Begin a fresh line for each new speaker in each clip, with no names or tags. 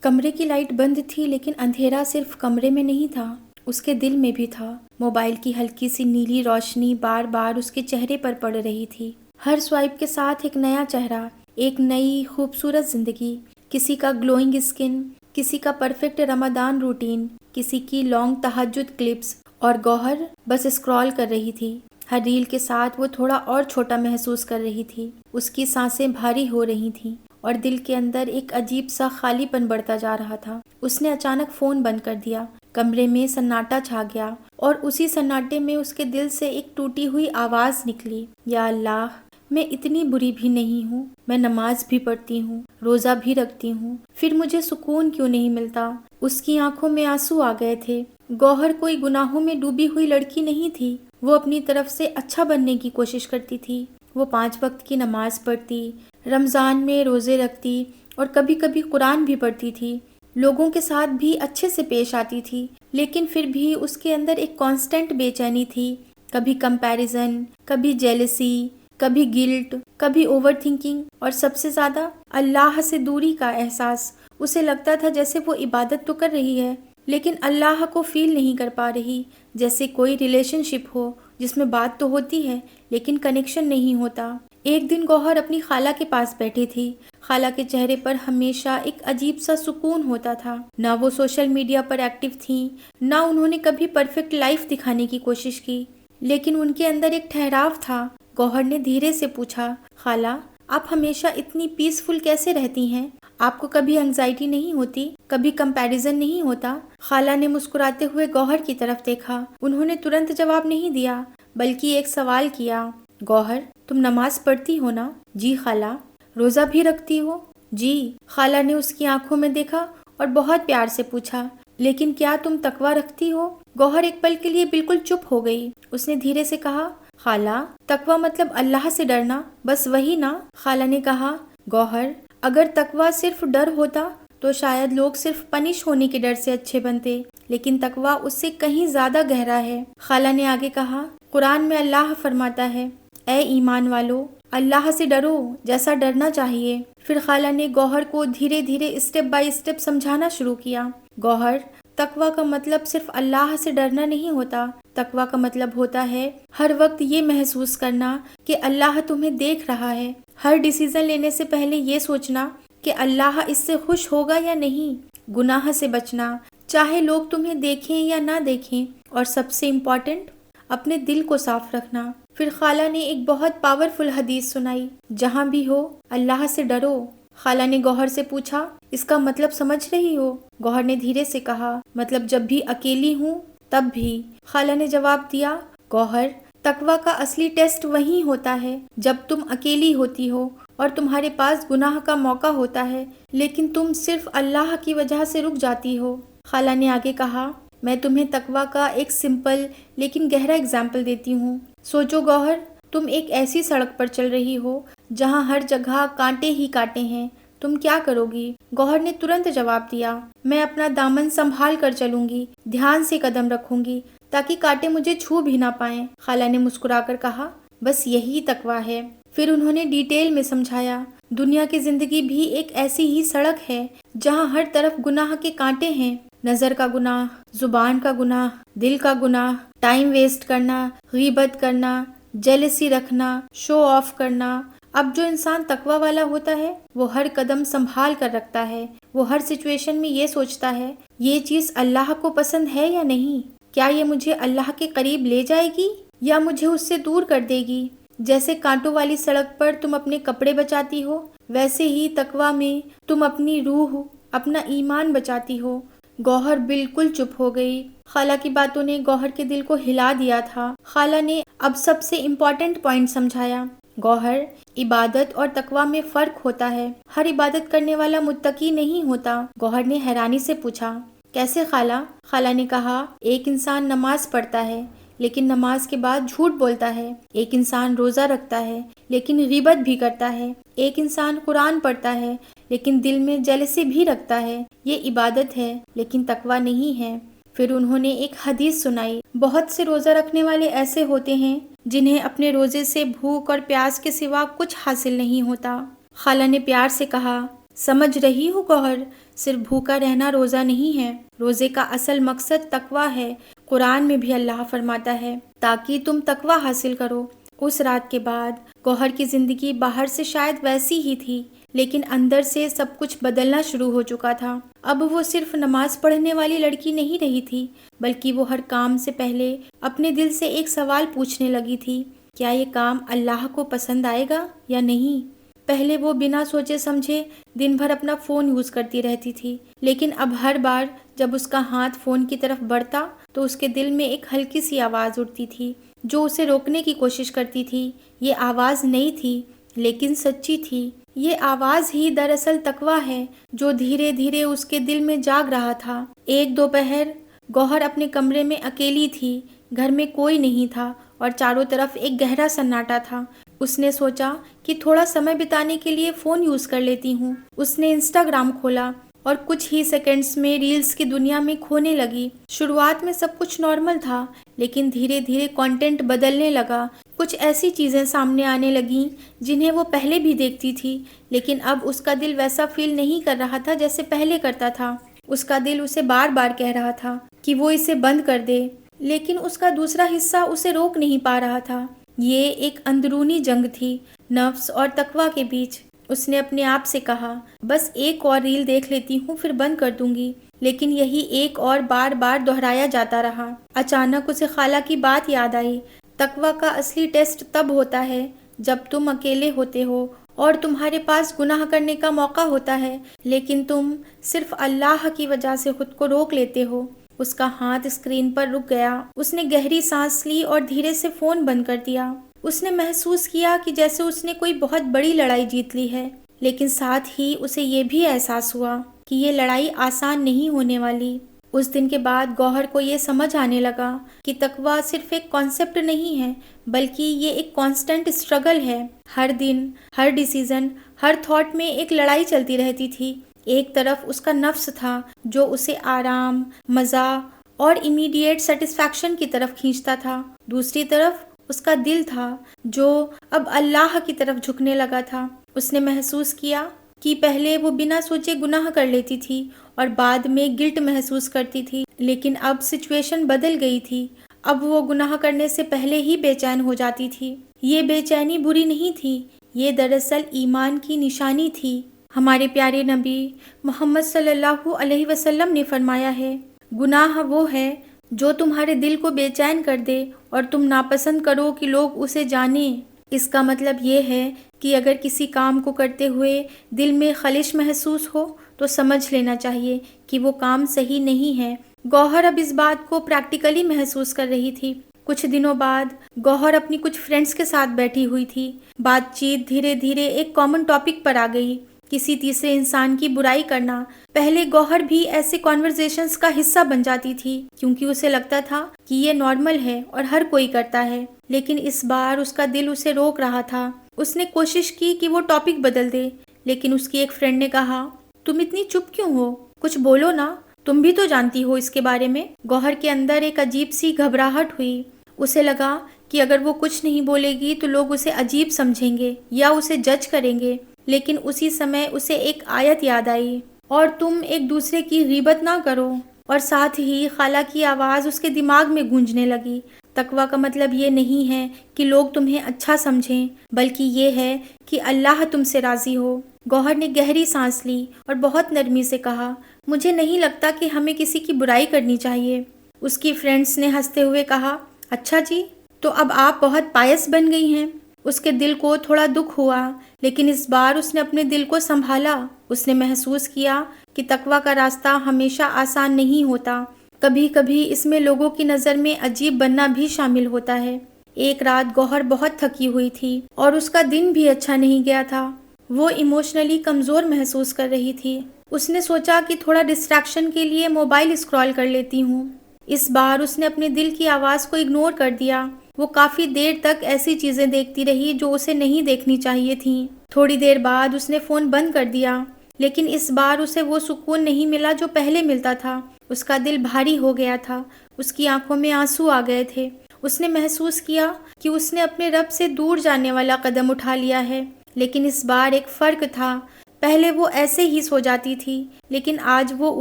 کمرے کی لائٹ بند تھی، لیکن اندھیرا صرف کمرے میں نہیں تھا، اس کے دل میں بھی تھا۔ موبائل کی ہلکی سی نیلی روشنی بار بار اس کے چہرے پر پڑ رہی تھی۔ ہر سوائپ کے ساتھ ایک نیا چہرہ، ایک نئی خوبصورت زندگی، کسی کا گلوئنگ اسکن، کسی کا پرفیکٹ رمضان روٹین، کسی کی لانگ تہجد کلپس، اور گوہر بس اسکرال کر رہی تھی۔ ہر ریل کے ساتھ وہ تھوڑا اور چھوٹا محسوس کر رہی تھی۔ اس کی سانسیں بھاری ہو رہی تھیں اور دل کے اندر ایک عجیب سا خالی پن بڑھتا جا رہا تھا۔ اس نے اچانک فون بند کر دیا۔ کمرے میں سناٹا چھا گیا اور اسی سناٹے میں اس کے دل سے ایک ٹوٹی ہوئی آواز نکلی، یا اللہ، میں اتنی بری بھی نہیں ہوں، میں نماز بھی پڑھتی ہوں، روزہ بھی رکھتی ہوں، پھر مجھے سکون کیوں نہیں ملتا؟ اس کی آنکھوں میں آنسو آ گئے تھے۔ گوہر کوئی گناہوں میں ڈوبی ہوئی لڑکی نہیں تھی۔ وہ اپنی طرف سے اچھا بننے کی کوشش کرتی تھی۔ وہ 5 وقت کی نماز پڑھتی، رمضان میں روزے رکھتی اور کبھی کبھی قرآن بھی پڑھتی تھی۔ لوگوں کے ساتھ بھی اچھے سے پیش آتی تھی، لیکن پھر بھی اس کے اندر ایک کانسٹنٹ بے چینی تھی۔ کبھی کمپیریزن، کبھی جیلسی، کبھی گلٹ، کبھی اوور تھنکنگ، اور سب سے زیادہ اللہ سے دوری کا احساس۔ اسے لگتا تھا جیسے وہ عبادت تو کر رہی ہے، لیکن اللہ کو فیل نہیں کر پا رہی، جیسے کوئی ریلیشن شپ ہو جس میں بات تو ہوتی ہے لیکن کنیکشن نہیں ہوتا۔ ایک دن گوہر اپنی خالہ کے پاس بیٹھی تھی۔ خالہ کے چہرے پر ہمیشہ ایک عجیب سا سکون ہوتا تھا۔ نہ وہ سوشل میڈیا پر ایکٹیو تھیں، نہ انہوں نے کبھی پرفیکٹ لائف دکھانے کی کوشش کی، لیکن ان کے اندر ایک ٹھہراؤ تھا۔ گوہر نے دھیرے سے پوچھا، خالہ، آپ ہمیشہ اتنی پیسفل کیسے رہتی ہیں؟ آپ کو کبھی انگزائٹی نہیں ہوتی؟ کبھی کمپیریزن نہیں ہوتا؟ خالہ نے مسکراتے ہوئے گوہر کی طرف دیکھا۔ انہوں نے ترنت جواب نہیں دیا، بلکہ ایک سوال کیا، گوہر، تم نماز پڑھتی ہو نا؟ جی خالہ۔ روزہ بھی رکھتی ہو؟ جی۔ خالہ نے اس کی آنکھوں میں دیکھا اور بہت پیار سے پوچھا، لیکن کیا تم تقویٰ رکھتی ہو؟ گوہر ایک پل کے لیے بالکل چپ ہو گئی۔ اس نے دھیرے سے کہا، خالہ، تقویٰ مطلب اللہ سے ڈرنا، بس وہی نا؟ خالہ نے کہا، گوہر، اگر تقویٰ صرف ڈر ہوتا تو شاید لوگ صرف پنش ہونے کے ڈر سے اچھے بنتے، لیکن تقویٰ اس سے کہیں زیادہ گہرا ہے۔ خالہ نے آگے کہا، قرآن میں اللہ فرماتا ہے، اے ایمان والو، اللہ سے ڈرو جیسا ڈرنا چاہیے۔ پھر خالہ نے گوہر کو دھیرے دھیرے اسٹیپ بائی اسٹیپ سمجھانا شروع کیا۔ گوہر، تقویٰ کا مطلب صرف اللہ سے ڈرنا نہیں ہوتا۔ تقویٰ کا مطلب ہوتا ہے ہر وقت یہ محسوس کرنا کہ اللہ تمہیں دیکھ رہا ہے۔ ہر ڈیسیزن لینے سے پہلے یہ سوچنا کہ اللہ اس سے خوش ہوگا یا نہیں۔ گناہ سے بچنا، چاہے لوگ تمہیں دیکھیں یا نہ دیکھیں، اور سب سے امپورٹنٹ، اپنے دل کو صاف رکھنا۔ پھر خالہ نے ایک بہت پاورفل حدیث سنائی، جہاں بھی ہو اللہ سے ڈرو۔ خالہ نے گوہر سے پوچھا، اس کا مطلب سمجھ رہی ہو؟ گوہر نے دھیرے سے کہا، مطلب جب بھی اکیلی ہوں تب بھی۔ خالہ نے جواب دیا، گوہر، تقویٰ کا اصلی ٹیسٹ وہی ہوتا ہے جب تم اکیلی ہوتی ہو اور تمہارے پاس گناہ کا موقع ہوتا ہے، لیکن تم صرف اللہ کی وجہ سے رک جاتی ہو۔ خالہ نے آگے کہا، میں تمہیں تقویٰ کا ایک سمپل لیکن گہرا اگزامپل دیتی ہوں۔ سوچو گوہر، تم ایک ایسی سڑک پر چل رہی ہو جہاں ہر جگہ کانٹے ہی کانٹے ہیں، تم کیا کرو گی؟ گوہر نے ترنت جواب دیا، میں اپنا دامن سنبھال کر چلوں گی، دھیان سے قدم رکھوں گی تاکہ کانٹے مجھے چھو بھی نہ پائیں۔ خالہ نے مسکرا کر کہا، بس یہی تقویٰ ہے۔ پھر انہوں نے ڈیٹیل میں سمجھایا، دنیا کی زندگی بھی ایک ایسی ہی سڑک ہے جہاں ہر طرف گناہ کے کانٹے ہیں، نظر کا گناہ، زبان کا گناہ، دل کا گناہ، ٹائم ویسٹ کرنا، غیبت کرنا، جیلسی رکھنا، شو آف کرنا۔ اب جو انسان تقویٰ والا ہوتا ہے وہ ہر قدم سنبھال کر رکھتا ہے۔ وہ ہر سچویشن میں یہ سوچتا ہے، یہ چیز اللہ کو پسند ہے یا نہیں؟ کیا یہ مجھے اللہ کے قریب لے جائے گی یا مجھے اس سے دور کر دے گی؟ جیسے کانٹوں والی سڑک پر تم اپنے کپڑے بچاتی ہو، ویسے ہی تقویٰ میں تم اپنی روح، اپنا ایمان بچاتی ہو۔ گوہر بالکل چپ ہو گئی۔ خالہ کی باتوں نے گوہر کے دل کو ہلا دیا تھا۔ خالہ نے اب سب سے امپورٹنٹ پوائنٹ سمجھایا، گوہر، عبادت اور تقویٰ میں فرق ہوتا ہے۔ ہر عبادت کرنے والا متقی نہیں ہوتا۔ گوہر نے حیرانی سے پوچھا، کیسے خالہ؟ خالہ نے کہا، ایک انسان نماز پڑھتا ہے لیکن نماز کے بعد جھوٹ بولتا ہے، ایک انسان روزہ رکھتا ہے لیکن غیبت بھی کرتا ہے، ایک انسان قرآن پڑھتا ہے لیکن دل میں جیلسی بھی رکھتا ہے۔ یہ عبادت ہے لیکن تقویٰ نہیں ہے۔ پھر انہوں نے ایک حدیث سنائی، بہت سے روزہ رکھنے والے ایسے ہوتے ہیں جنہیں اپنے روزے سے بھوک اور پیاس کے سوا کچھ حاصل نہیں ہوتا۔ خالہ نے پیار سے کہا، سمجھ رہی ہو گوہر، صرف بھوکا رہنا روزہ نہیں ہے، روزے کا اصل مقصد تقویٰ ہے۔ قرآن میں بھی اللہ فرماتا ہے تاکہ تم تقویٰ حاصل کرو۔ اس رات کے بعد گوہر کی زندگی باہر سے شاید ویسی ہی تھی، لیکن اندر سے سب کچھ بدلنا شروع ہو چکا تھا۔ اب وہ صرف نماز پڑھنے والی لڑکی نہیں رہی تھی، بلکہ وہ ہر کام سے پہلے اپنے دل سے ایک سوال پوچھنے لگی تھی، کیا یہ کام اللہ کو پسند آئے گا یا نہیں؟ پہلے وہ بنا سوچے سمجھے دن بھر اپنا فون یوز کرتی رہتی تھی، لیکن اب ہر بار جب اس کا ہاتھ فون کی طرف بڑھتا تو اس کے دل میں ایک ہلکی سی آواز اٹھتی تھی جو اسے روکنے کی کوشش کرتی تھی۔ یہ آواز نئی تھی لیکن سچی تھی۔ یہ آواز ہی دراصل تقویٰ ہے جو دھیرے دھیرے اس کے دل میں جاگ رہا تھا۔ ایک دوپہر گوہر اپنے کمرے میں اکیلی تھی، گھر میں کوئی نہیں تھا اور چاروں طرف ایک گہرا سناٹا تھا۔ اس نے سوچا کہ تھوڑا سمے بتانے کے لیے فون یوز کر لیتی ہوں۔ اس نے انسٹاگرام کھولا اور کچھ ہی سیکنڈز میں ریلز کی دنیا میں کھونے لگی۔ شروعات میں سب کچھ نارمل تھا، لیکن دھیرے دھیرے کنٹینٹ بدلنے لگا۔ کچھ ایسی چیزیں سامنے آنے لگیں جنہیں وہ پہلے بھی دیکھتی تھی، لیکن اب اس کا دل ویسا فیل نہیں کر رہا تھا جیسے پہلے کرتا تھا۔ اس کا دل اسے بار بار کہہ رہا تھا کہ وہ اسے بند کر دے، لیکن اس کا دوسرا حصہ اسے روک نہیں پا رہا تھا۔ یہ ایک اندرونی جنگ تھی، نفس اور تقویٰ کے بیچ۔ اس نے اپنے آپ سے کہا، بس ایک اور ریل دیکھ لیتی ہوں پھر بند کر دوں گی، لیکن یہی ایک اور بار بار دہرایا جاتا رہا۔ اچانک اسے خالہ کی بات یاد آئی، تقویٰ کا اصلی ٹیسٹ تب ہوتا ہے جب تم اکیلے ہوتے ہو اور تمہارے پاس گناہ کرنے کا موقع ہوتا ہے، لیکن تم صرف اللہ کی وجہ سے خود کو روک لیتے ہو۔ اس کا ہاتھ اسکرین پر رک گیا۔ اس نے گہری سانس لی اور دھیرے سے فون بند کر دیا۔ اس نے محسوس کیا کہ جیسے اس نے کوئی بہت بڑی لڑائی جیت لی ہے، لیکن ساتھ ہی اسے یہ بھی احساس ہوا کہ یہ لڑائی آسان نہیں ہونے والی۔ اس دن کے بعد گوہر کو یہ سمجھ آنے لگا کہ تقویٰ صرف ایک کانسیپٹ نہیں ہے، بلکہ یہ ایک کانسٹنٹ اسٹرگل ہے۔ ہر دن، ہر ڈیسیژن، ہر تھاٹ میں ایک لڑائی چلتی رہتی تھی۔ ایک طرف اس کا نفس تھا جو اسے آرام، مزہ اور امیڈیٹ سیٹسفیکشن کی طرف کھینچتا تھا، دوسری طرف اس کا دل تھا جو اب اللہ کی طرف جھکنے لگا تھا۔ اس نے محسوس کیا کہ پہلے وہ بنا سوچے گناہ کر لیتی تھی اور بعد میں گلٹ محسوس کرتی تھی، لیکن اب سچویشن بدل گئی تھی۔ اب وہ گناہ کرنے سے پہلے ہی بے چین ہو جاتی تھی۔ یہ بے چینی بری نہیں تھی، یہ دراصل ایمان کی نشانی تھی۔ ہمارے پیارے نبی محمد صلی اللہ علیہ وسلم نے فرمایا ہے، گناہ وہ ہے جو تمہارے دل کو بے چین کر دے اور تم ناپسند کرو کہ لوگ اسے جانیں۔ اس کا مطلب یہ ہے کہ اگر کسی کام کو کرتے ہوئے دل میں خلش محسوس ہو تو سمجھ لینا چاہیے کہ وہ کام صحیح نہیں ہے۔ گوہر اب اس بات کو پریکٹیکلی محسوس کر رہی تھی۔ کچھ دنوں بعد گوہر اپنی کچھ فرینڈز کے ساتھ بیٹھی ہوئی تھی۔ بات چیت دھیرے دھیرے ایک کامن ٹاپک پر آ گئی، کسی تیسرے انسان کی برائی کرنا۔ پہلے گوہر بھی ایسے کانورزیشنز کا حصہ بن جاتی تھی کیونکہ اسے لگتا تھا کہ یہ نارمل ہے اور ہر کوئی کرتا ہے، لیکن اس بار اس کا دل اسے روک رہا تھا۔ اس نے کوشش کی کہ وہ ٹاپک بدل دے، لیکن اس کی ایک فرینڈ نے کہا، تم اتنی چپ کیوں ہو؟ کچھ بولو نا، تم بھی تو جانتی ہو اس کے بارے میں۔ گوہر کے اندر ایک عجیب سی گھبراہٹ ہوئی۔ اسے لگا کہ اگر وہ کچھ نہیں بولے گی تو لوگ اسے عجیب سمجھیں گے یا اسے جج کریں گے، لیکن اسی سمے اسے ایک آیت یاد آئی، اور تم ایک دوسرے کی غیبت نہ کرو، اور ساتھ ہی خالہ کی آواز اس کے دماغ میں گونجنے لگی۔ تقویٰ کا مطلب یہ نہیں ہے کہ لوگ تمہیں اچھا سمجھیں، بلکہ یہ ہے کہ اللہ تم سے راضی ہو۔ گوہر نے گہری سانس لی اور بہت نرمی سے کہا، مجھے نہیں لگتا کہ ہمیں کسی کی برائی کرنی چاہیے۔ اس کی فرینڈس نے ہنستے ہوئے کہا، اچھا جی، تو اب آپ بہت پائس بن گئی ہیں۔ اس کے دل کو تھوڑا دکھ ہوا، لیکن اس بار اس نے اپنے دل کو سنبھالا۔ اس نے محسوس کیا کہ تقویٰ کا راستہ ہمیشہ آسان نہیں ہوتا، کبھی کبھی اس میں لوگوں کی نظر میں عجیب بننا بھی شامل ہوتا ہے۔ ایک رات گوہر بہت تھکی ہوئی تھی اور اس کا دن بھی اچھا نہیں گیا تھا۔ وہ ایموشنلی کمزور محسوس کر رہی تھی۔ اس نے سوچا کہ تھوڑا ڈسٹریکشن کے لیے موبائل اسکرال کر لیتی ہوں۔ اس بار اس نے اپنے دل کی آواز کو اگنور کر دیا۔ وہ کافی دیر تک ایسی چیزیں دیکھتی رہی جو اسے نہیں دیکھنی چاہیے تھیں۔ تھوڑی دیر بعد اس نے فون بند کر دیا، لیکن اس بار اسے وہ سکون نہیں ملا جو پہلے ملتا تھا۔ اس کا دل بھاری ہو گیا تھا، اس کی آنکھوں میں آنسو آ گئے تھے۔ اس نے محسوس کیا کہ اس نے اپنے رب سے دور جانے والا قدم اٹھا لیا ہے، لیکن اس بار ایک فرق تھا۔ پہلے وہ ایسے ہی سو جاتی تھی، لیکن آج وہ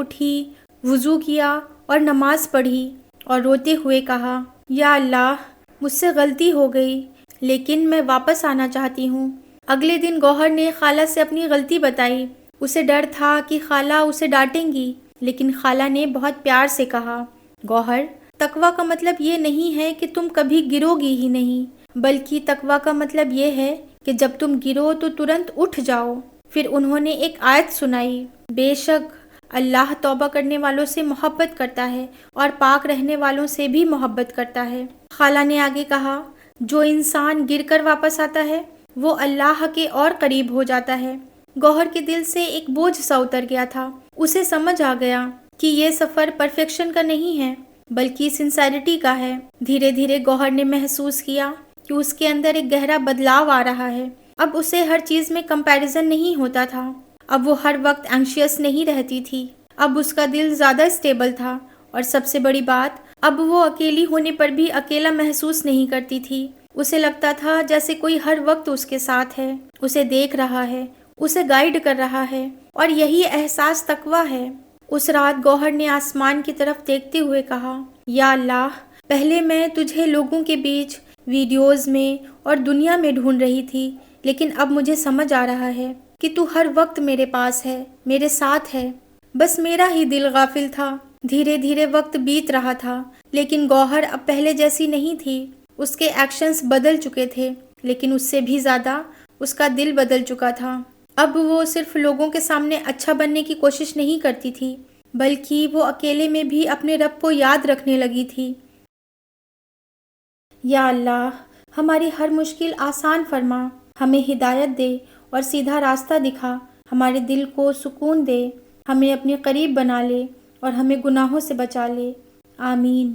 اٹھی، وضو کیا اور نماز پڑھی اور روتے ہوئے کہا، یا اللہ، مجھ سے غلطی ہو گئی، لیکن میں واپس آنا چاہتی ہوں۔ اگلے دن گوہر نے خالہ سے اپنی غلطی بتائی۔ اسے ڈر تھا کہ خالہ اسے ڈانٹیں گی، لیکن خالہ نے بہت پیار سے کہا، گوہر، تقویٰ کا مطلب یہ نہیں ہے کہ تم کبھی گرو گی ہی نہیں، بلکہ تقویٰ کا مطلب یہ ہے کہ جب تم گرو تو ترنت اٹھ جاؤ۔ پھر انہوں نے ایک آیت سنائی، بے شک اللہ توبہ کرنے والوں سے محبت کرتا ہے اور پاک رہنے والوں سے بھی محبت کرتا ہے۔ خالہ نے آگے کہا، جو انسان گر کر واپس آتا ہے وہ اللہ کے اور قریب ہو جاتا ہے۔ گوہر کے دل سے ایک بوجھ سا اتر گیا تھا۔ اسے سمجھ آ گیا کہ یہ سفر پرفیکشن کا نہیں ہے بلکہ سنسیریٹی کا ہے۔ دھیرے دھیرے گوہر نے محسوس کیا کہ اس کے اندر ایک گہرا بدلاؤ آ رہا ہے۔ اب اسے ہر چیز میں کمپیریزن نہیں ہوتا تھا۔ اب وہ ہر وقت اینکشیس نہیں رہتی تھی۔ اب اس کا دل زیادہ اسٹیبل تھا، اور سب سے بڑی بات، اب وہ اکیلی ہونے پر بھی اکیلا محسوس نہیں کرتی تھی۔ اسے لگتا تھا جیسے کوئی ہر وقت اس کے ساتھ ہے، اسے دیکھ رہا ہے، اسے گائیڈ کر رہا ہے، اور یہی احساس تقویٰ ہے۔ اس رات گوہر نے آسمان کی طرف دیکھتے ہوئے کہا، یا اللہ، پہلے میں تجھے لوگوں کے بیچ، ویڈیوز میں اور دنیا میں ڈھونڈ رہی تھی، لیکن اب مجھے سمجھ آ رہا ہے کہ تو ہر وقت میرے پاس ہے، میرے ساتھ ہے، بس میرا ہی دل غافل تھا۔ دھیرے دھیرے وقت بیت رہا تھا، لیکن گوہر اب پہلے جیسی نہیں تھی۔ اس کے ایکشنز بدل چکے تھے، لیکن اس سے بھی زیادہ اس کا دل بدل چکا تھا۔ اب وہ صرف لوگوں کے سامنے اچھا بننے کی کوشش نہیں کرتی تھی، بلکہ وہ اکیلے میں بھی اپنے رب کو یاد رکھنے لگی تھی۔ یا اللہ، ہماری ہر مشکل آسان فرما، ہمیں ہدایت دے اور سیدھا راستہ دکھا، ہمارے دل کو سکون دے، ہمیں اپنے قریب بنا لے اور ہمیں گناہوں سے بچا لے۔ آمین۔